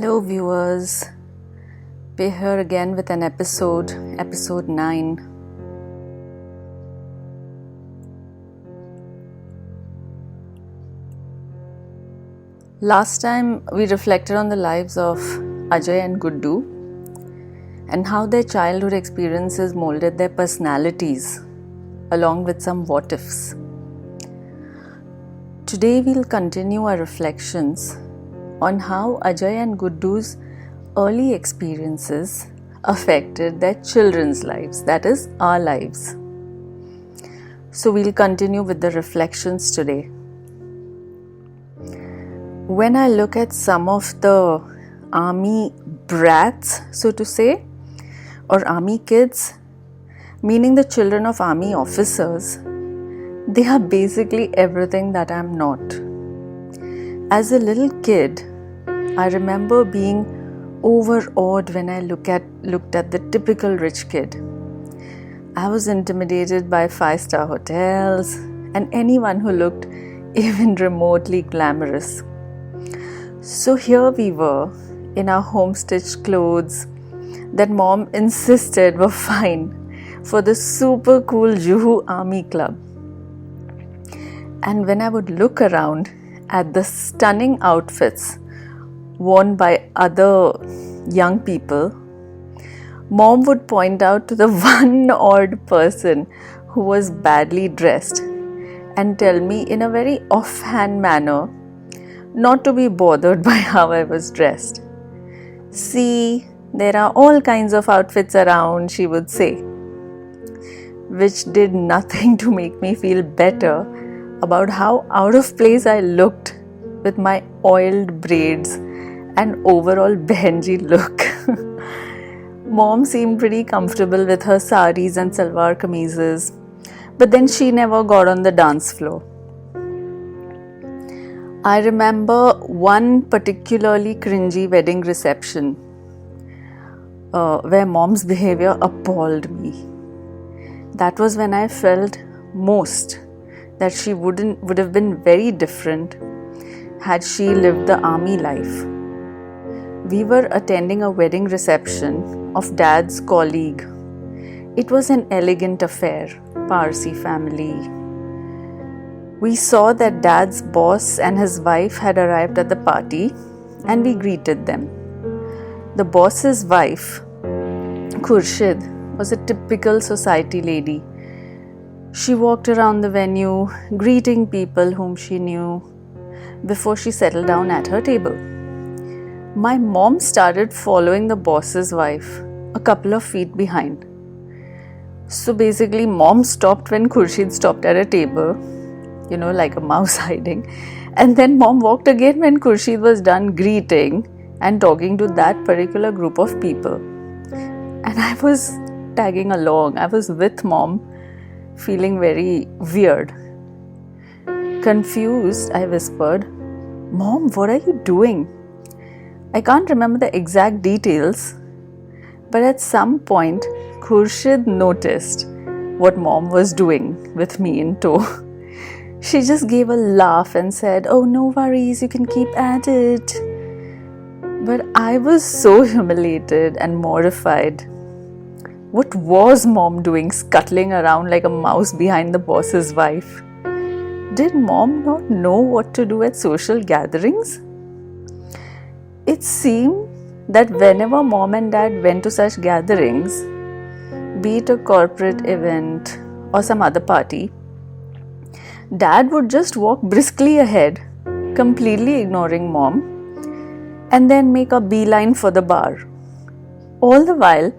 Hello viewers, we're here again with an episode 9. Last time we reflected on the lives of Ajay and Guddu and how their childhood experiences molded their personalities along with some what-ifs. Today we'll continue our reflections on how Ajay and Guddu's early experiences affected their children's lives, that is, our lives. So we'll continue with the reflections today. When I look at some of the army brats, so to say, or army kids, meaning the children of army officers, they are basically everything that I'm not. As a little kid, I remember being overawed when I looked at the typical rich kid. I was intimidated by 5-star hotels and anyone who looked even remotely glamorous. So here we were in our home-stitched clothes that mom insisted were fine for the super cool Juhu Army Club. And when I would look around at the stunning outfits worn by other young people, mom would point out to the one odd person who was badly dressed and tell me in a very offhand manner not to be bothered by how I was dressed. See, there are all kinds of outfits around, she would say, which did nothing to make me feel better about how out of place I looked with my oiled braids and overall behenji look. Mom seemed pretty comfortable with her saris and salwar kameezes, but then she never got on the dance floor. I remember one particularly cringy wedding reception where mom's behavior appalled me. That was when I felt most that she would have been very different had she lived the army life. We were attending a wedding reception of dad's colleague. It was an elegant affair, Parsi family. We saw that dad's boss and his wife had arrived at the party and we greeted them. The boss's wife, Khurshid, was a typical society lady. She walked around the venue, greeting people whom she knew before she settled down at her table. My mom started following the boss's wife a couple of feet behind. So basically, mom stopped when Khurshid stopped at a table, like a mouse hiding. And then mom walked again when Khurshid was done greeting and talking to that particular group of people. And I was tagging along. I was with mom, feeling very weird. Confused, I whispered, "Mom, what are you doing?" I can't remember the exact details, but at some point, Khurshid noticed what mom was doing with me in tow. She just gave a laugh and said, "Oh, no worries, you can keep at it." But I was so humiliated and mortified. What was mom doing scuttling around like a mouse behind the boss's wife? Did mom not know what to do at social gatherings? It seemed that whenever mom and dad went to such gatherings, be it a corporate event or some other party, dad would just walk briskly ahead, completely ignoring mom, and then make a beeline for the bar. All the while,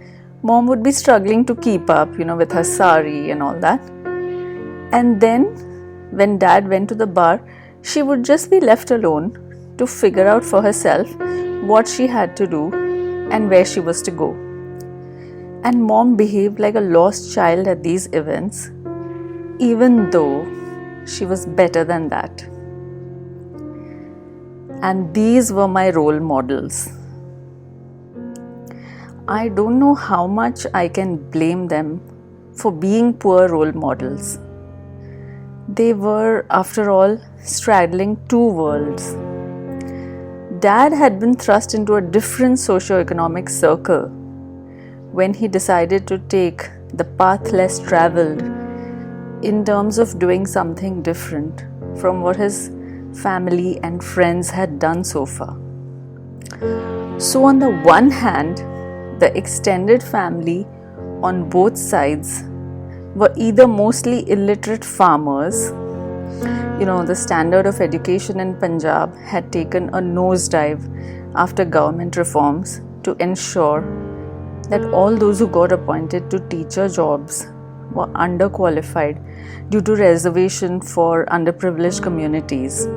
mom would be struggling to keep up, with her sari and all that. And then, when dad went to the bar, she would just be left alone to figure out for herself what she had to do and where she was to go. And mom behaved like a lost child at these events, even though she was better than that. And these were my role models. I don't know how much I can blame them for being poor role models. They were, after all, straddling two worlds. Dad had been thrust into a different socio-economic circle when he decided to take the path less traveled in terms of doing something different from what his family and friends had done so far. So on the one hand, the extended family on both sides were either mostly illiterate farmers. The standard of education in Punjab had taken a nosedive after government reforms to ensure that all those who got appointed to teacher jobs were underqualified due to reservation for underprivileged communities.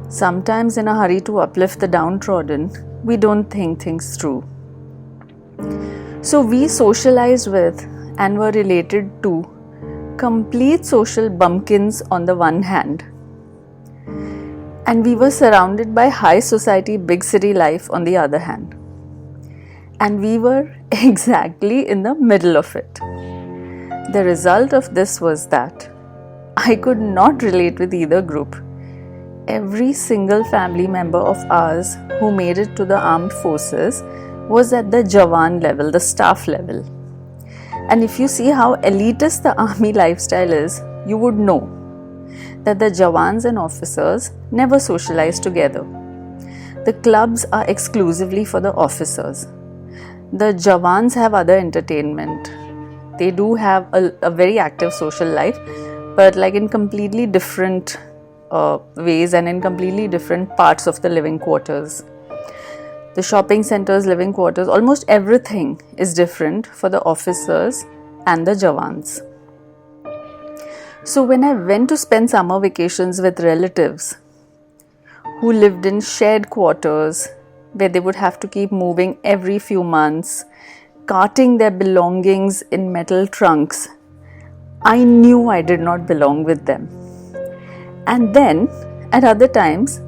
Sometimes in a hurry to uplift the downtrodden, we don't think things through. So we socialized with and were related to complete social bumpkins on the one hand, and we were surrounded by high society big city life on the other hand, and we were exactly in the middle of it. The result of this was that I could not relate with either group. Every single family member of ours who made it to the armed forces was at the Jawan level, the staff level. And if you see how elitist the army lifestyle is, you would know that the Jawans and officers never socialize together. The clubs are exclusively for the officers. The Jawans have other entertainment. They do have a very active social life, but like in completely different ways and in completely different parts of the living quarters. The shopping centers, living quarters, almost everything is different for the officers and the Jawans. So when I went to spend summer vacations with relatives who lived in shared quarters where they would have to keep moving every few months, carting their belongings in metal trunks, I knew I did not belong with them. And then at other times,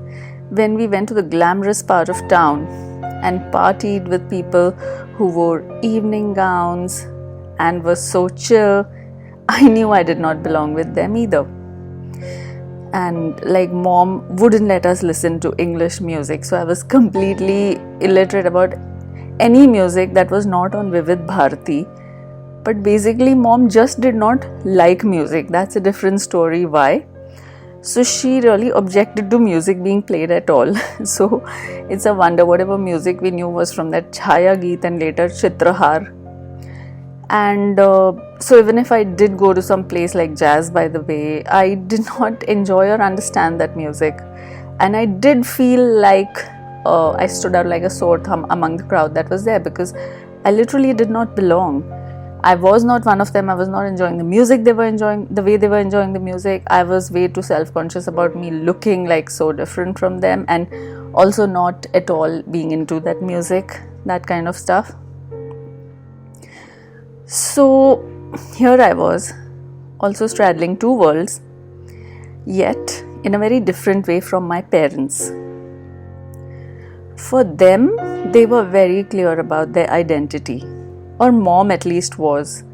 when we went to the glamorous part of town and partied with people who wore evening gowns and were so chill, I knew I did not belong with them either. And like mom wouldn't let us listen to English music, so I was completely illiterate about any music that was not on Vivid Bharati. But basically mom just did not like music. That's a different story why. So she really objected to music being played at all. So it's a wonder whatever music we knew was from that Chhaya Geet and later Chitrahar. And so even if I did go to some place like jazz, by the way, I did not enjoy or understand that music. And I did feel like I stood out like a sore thumb among the crowd that was there because I literally did not belong. I was not one of them. I was not enjoying the music they were enjoying, the way they were enjoying the music. I was way too self-conscious about me looking like so different from them and also not at all being into that music, that kind of stuff. So here I was, also straddling two worlds, yet in a very different way from my parents. For them, they were very clear about their identity. Or mom at least was.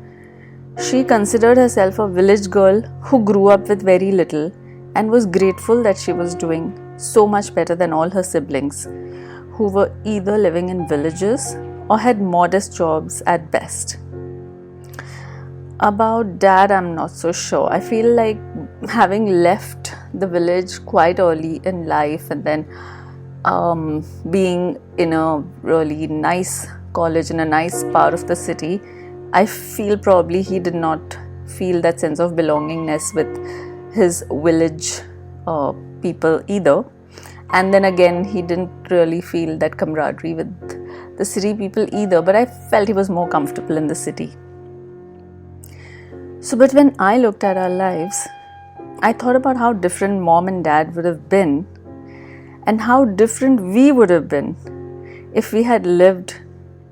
She considered herself a village girl who grew up with very little and was grateful that she was doing so much better than all her siblings, who were either living in villages or had modest jobs at best. About dad, I'm not so sure. I feel like having left the village quite early in life and then being in a really nice college in a nice part of the city, I feel probably he did not feel that sense of belongingness with his village people either. And then again, he didn't really feel that camaraderie with the city people either, but I felt he was more comfortable in the city. So, but when I looked at our lives, I thought about how different mom and dad would have been and how different we would have been if we had lived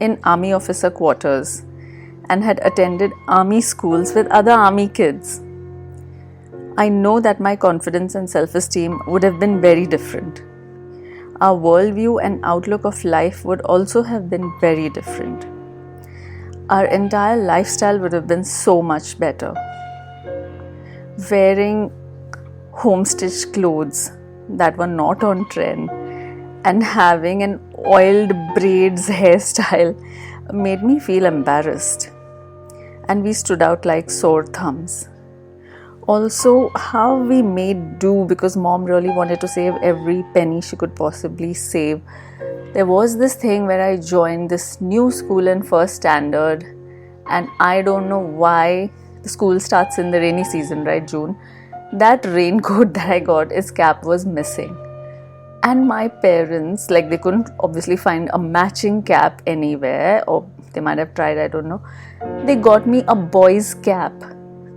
in army officer quarters and had attended army schools with other army kids. I know that my confidence and self-esteem would have been very different. Our worldview and outlook of life would also have been very different. Our entire lifestyle would have been so much better. Wearing home-stitched clothes that were not on trend and having an oiled braids hairstyle made me feel embarrassed, and we stood out like sore thumbs. Also, how we made do because mom really wanted to save every penny she could possibly save. There was this thing where I joined this new school in first standard, and I don't know why. The school starts in the rainy season, right? June. That raincoat that I got, its cap was missing. And my parents, like, they couldn't obviously find a matching cap anywhere, or they might have tried, I don't know. They got me a boy's cap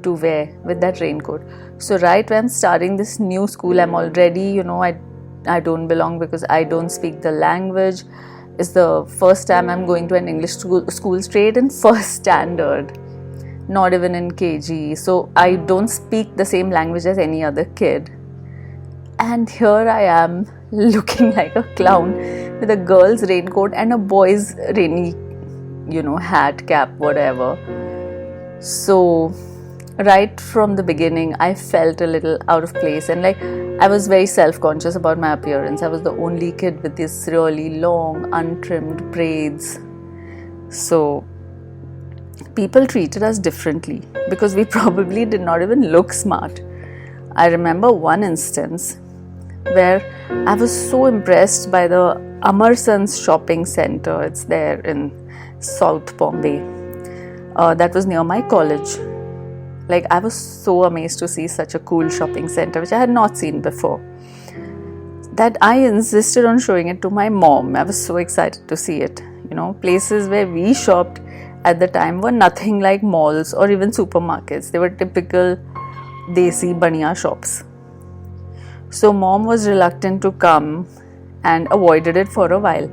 to wear with that raincoat. So right when starting this new school, I'm already, I don't belong because I don't speak the language. It's the first time I'm going to an English school straight in first standard, not even in KG. So I don't speak the same language as any other kid. And here I am looking like a clown with a girl's raincoat and a boy's rainy, hat, cap, whatever. So right from the beginning, I felt a little out of place, and I was very self-conscious about my appearance. I was the only kid with these really long, untrimmed braids. So people treated us differently because we probably did not even look smart. I remember one instance where I was so impressed by the Amarson's shopping center. It's there in South Bombay. That was near my college. I was so amazed to see such a cool shopping center, which I had not seen before, that I insisted on showing it to my mom. I was so excited to see it. Places where we shopped at the time were nothing like malls or even supermarkets. They were typical desi baniya shops. So mom was reluctant to come and avoided it for a while.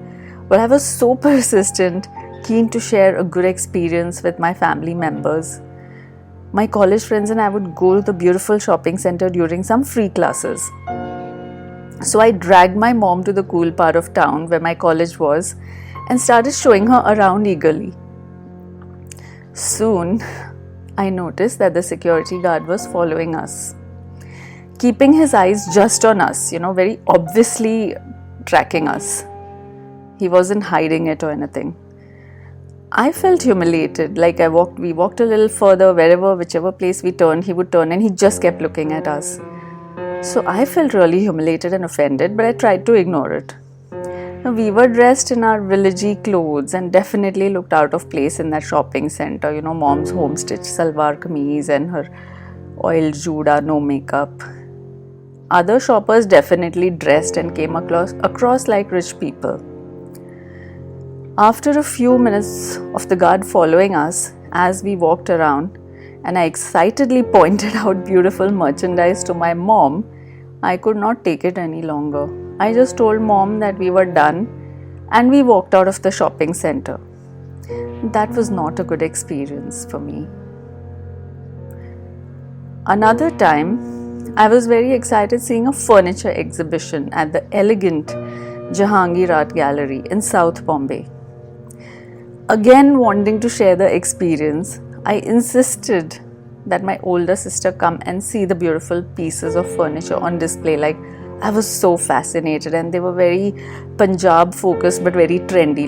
But I was so persistent, keen to share a good experience with my family members. My college friends and I would go to the beautiful shopping center during some free classes. So I dragged my mom to the cool part of town where my college was and started showing her around eagerly. Soon, I noticed that the security guard was following us, keeping his eyes just on us, very obviously tracking us. He wasn't hiding it or anything. I felt humiliated. We walked a little further, whichever place we turned, he would turn and he just kept looking at us. So I felt really humiliated and offended, but I tried to ignore it. Now, we were dressed in our villagey clothes and definitely looked out of place in that shopping center. Mom's home-stitched salwar kameez and her oiled juda, no makeup. Other shoppers definitely dressed and came across like rich people. After a few minutes of the guard following us as we walked around, and I excitedly pointed out beautiful merchandise to my mom, I could not take it any longer. I just told mom that we were done and we walked out of the shopping center. That was not a good experience for me. Another time, I was very excited seeing a furniture exhibition at the elegant Jahangir Art Gallery in South Bombay. Again, wanting to share the experience, I insisted that my older sister come and see the beautiful pieces of furniture on display. I was so fascinated, and they were very Punjab focused but very trendy.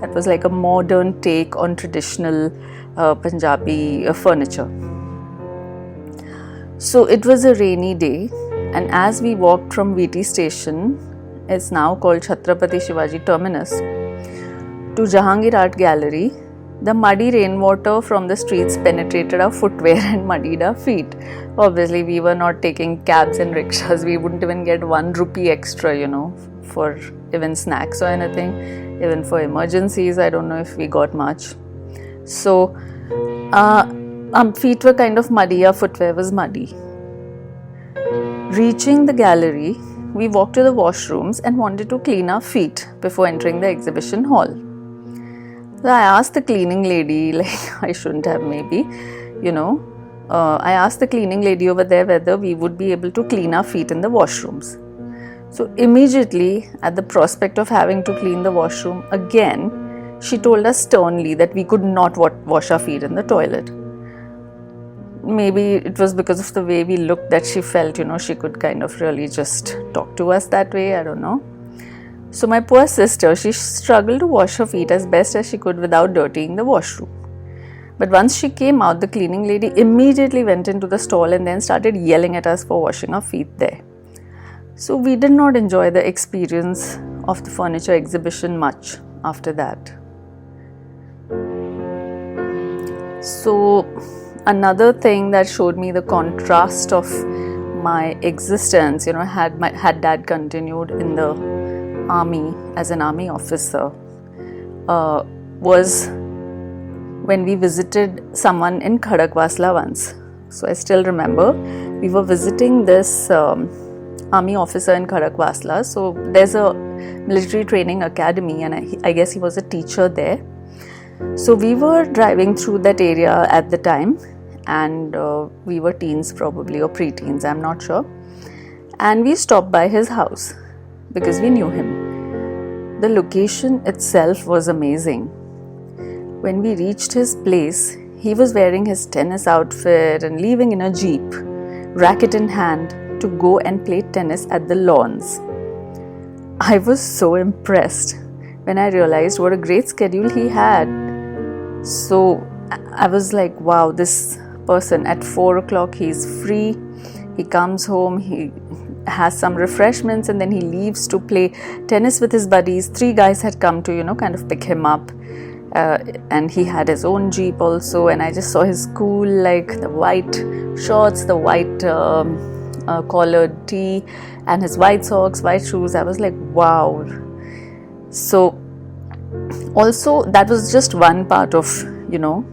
That was like a modern take on traditional Punjabi furniture. So it was a rainy day, and as we walked from VT station, it's now called Chhatrapati Shivaji Terminus, to Jahangir Art Gallery, the muddy rainwater from the streets penetrated our footwear and muddied our feet. Obviously, we were not taking cabs and rickshaws. We wouldn't even get 1 rupee extra, for even snacks or anything. Even for emergencies, I don't know if we got much. So, our feet were kind of muddy, our footwear was muddy. Reaching the gallery, we walked to the washrooms and wanted to clean our feet before entering the exhibition hall. So I asked the cleaning lady, I shouldn't have maybe, I asked the cleaning lady over there whether we would be able to clean our feet in the washrooms. So immediately, at the prospect of having to clean the washroom again, she told us sternly that we could not wash our feet in the toilet. Maybe it was because of the way we looked that she felt, she could kind of really just talk to us that way, I don't know. So my poor sister, she struggled to wash her feet as best as she could without dirtying the washroom. But once she came out, the cleaning lady immediately went into the stall and then started yelling at us for washing our feet there. So we did not enjoy the experience of the furniture exhibition much after that. So another thing that showed me the contrast of my existence, had dad continued in the army as an army officer, was when we visited someone in Khadakwasla once. So I still remember we were visiting this army officer in Khadakwasla. So there's a military training academy, and I guess he was a teacher there. So we were driving through that area at the time, and we were teens probably, or pre-teens, I'm not sure. And we stopped by his house because we knew him. The location itself was amazing. When we reached his place, he was wearing his tennis outfit and leaving in a jeep, racket in hand, to go and play tennis at the lawns. I was so impressed when I realized what a great schedule he had. So I was like, wow, this person at 4 o'clock, he's free, he comes home, he has some refreshments, and then he leaves to play tennis with his buddies. 3 guys had come to, kind of pick him up. And he had his own jeep also, and I just saw his cool, like the white shorts, the white collared tee, and his white socks, white shoes. I was like, wow. So also that was just one part of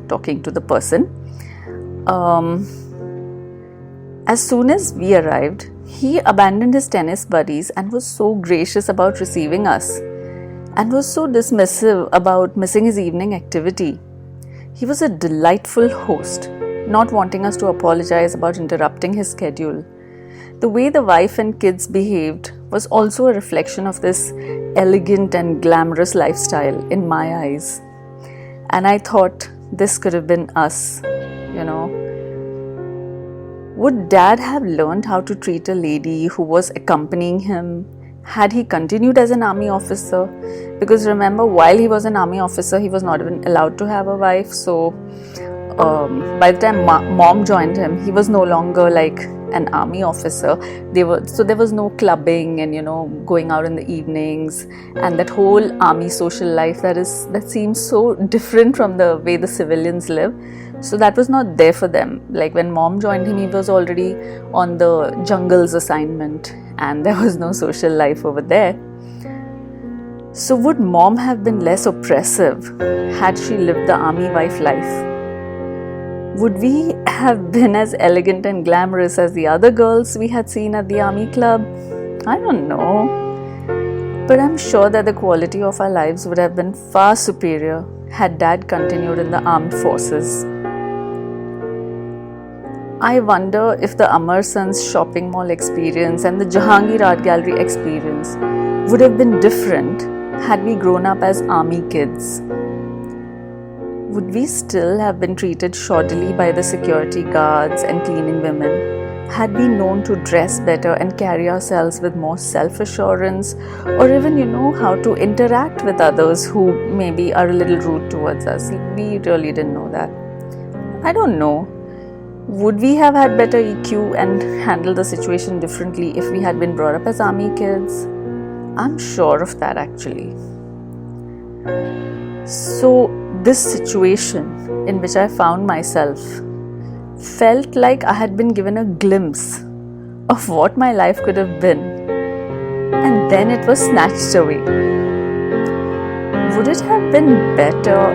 talking to the person. As soon as we arrived, he abandoned his tennis buddies and was so gracious about receiving us, and was so dismissive about missing his evening activity. He was a delightful host, not wanting us to apologize about interrupting his schedule. The way the wife and kids behaved was also a reflection of this elegant and glamorous lifestyle in my eyes. And I thought this could have been us, Would dad have learned how to treat a lady who was accompanying him had he continued as an army officer? Because remember, while he was an army officer, he was not even allowed to have a wife. So by the time mom joined him, he was no longer like an army officer. There was no clubbing and going out in the evenings, and that whole army social life that seems so different from the way the civilians live. So that was not there for them. Like when mom joined him, he was already on the jungles assignment, and there was no social life over there. So would mom have been less oppressive had she lived the army wife life? Would we have been as elegant and glamorous as the other girls we had seen at the army club? I don't know. But I'm sure that the quality of our lives would have been far superior had dad continued in the armed forces. I wonder if the Amarson's shopping mall experience and the Jahangir Art Gallery experience would have been different had we grown up as army kids. Would we still have been treated shoddily by the security guards and cleaning women had we known to dress better and carry ourselves with more self-assurance, or even how to interact with others who maybe are a little rude towards us? We really didn't know that. I don't know. Would we have had better EQ and handled the situation differently if we had been brought up as army kids? I'm sure of that actually. So this situation in which I found myself felt like I had been given a glimpse of what my life could have been, and then it was snatched away. Would it have been better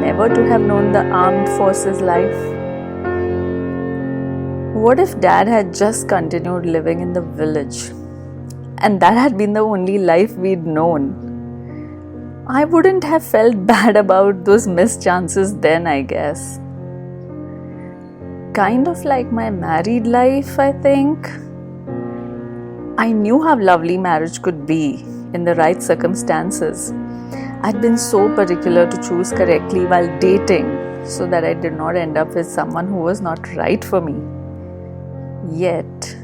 never to have known the armed forces life? What if dad had just continued living in the village, and that had been the only life we'd known? I wouldn't have felt bad about those missed chances then, I guess. Kind of like my married life, I think. I knew how lovely marriage could be in the right circumstances. I'd been so particular to choose correctly while dating so that I did not end up with someone who was not right for me. Yet,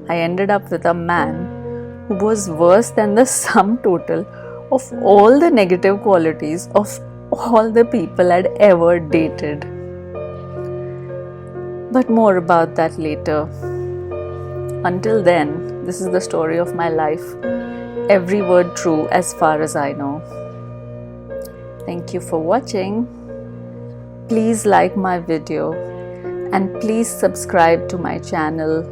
I ended up with a man who was worse than the sum total of all the negative qualities of all the people I'd ever dated. But more about that later. Until then, this is the story of my life. Every word true as far as I know. Thank you for watching. Please like my video and please subscribe to my channel.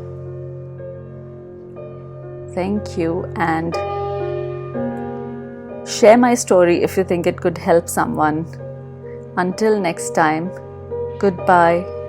Thank you, and share my story if you think it could help someone. Until next time, goodbye.